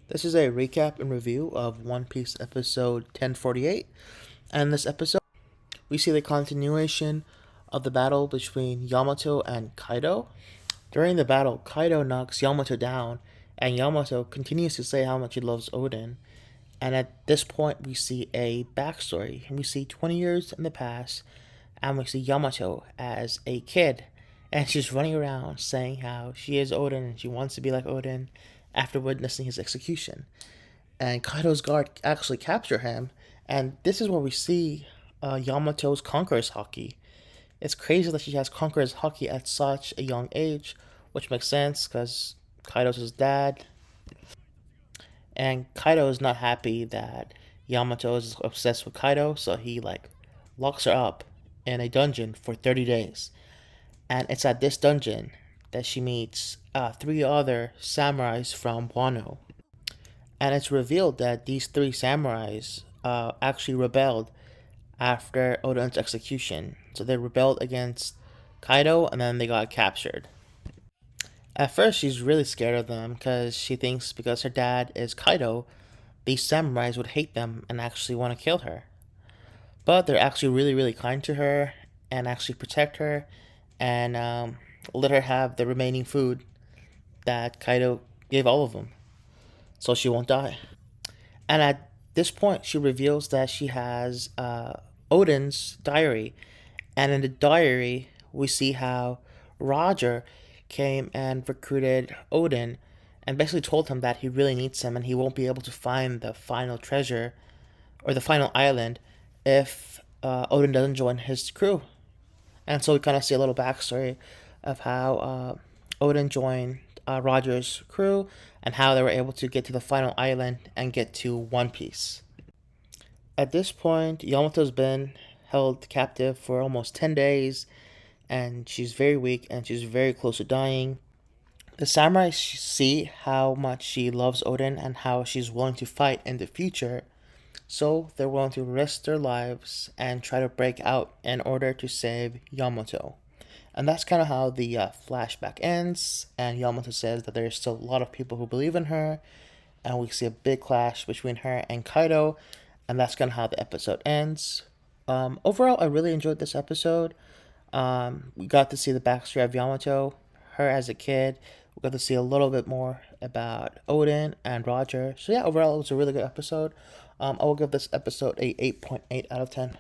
This is a recap and review of One Piece episode 1048. And in this episode, we see the continuation of the battle between Yamato and Kaido. During the battle, Kaido knocks Yamato down, and Yamato continues to say how much he loves Odin. And at this point, we see a backstory. We see 20 years in the past, and we see Yamato as a kid. And she's running around saying how she is Odin and she wants to be like Odin after witnessing his execution. And Kaido's guard actually capture him. And this is where we see Yamato's Conqueror's Hockey. It's crazy that she has Conqueror's Hockey at such a young age, which makes sense because Kaido's his dad. And Kaido is not happy that Yamato is obsessed with Kaido, so he locks her up in a dungeon for 30 days. And it's at this dungeon that she meets three other samurais from Wano. And it's revealed that these three samurais actually rebelled after Oden's execution. So they rebelled against Kaido and then they got captured. At first, she's really scared of them because she thinks because her dad is Kaido, these samurais would hate them and actually want to kill her. But they're actually really, really kind to her and actually protect her and let her have the remaining food that Kaido gave all of them so she won't die. And at this point, she reveals that she has Odin's diary. And in the diary, we see how Roger came and recruited Odin and basically told him that he really needs him and he won't be able to find the final treasure or the final island if Odin doesn't join his crew. And so we kind of see a little backstory of how Odin joined Roger's crew and how they were able to get to the final island and get to One Piece. At this point, Yamato's been held captive for almost 10 days and she's very weak and she's very close to dying. The samurai see how much she loves Odin and how she's willing to fight in the future, so they're willing to risk their lives and try to break out in order to save Yamato. And that's kind of how the flashback ends. And Yamato says that there's still a lot of people who believe in her. And we see a big clash between her and Kaido. And that's kind of how the episode ends. Overall, I really enjoyed this episode. We got to see the backstory of Yamato, her as a kid. We got to see a little bit more about Odin and Roger. So yeah, overall, it was a really good episode. I will give this episode a 8.8 out of 10.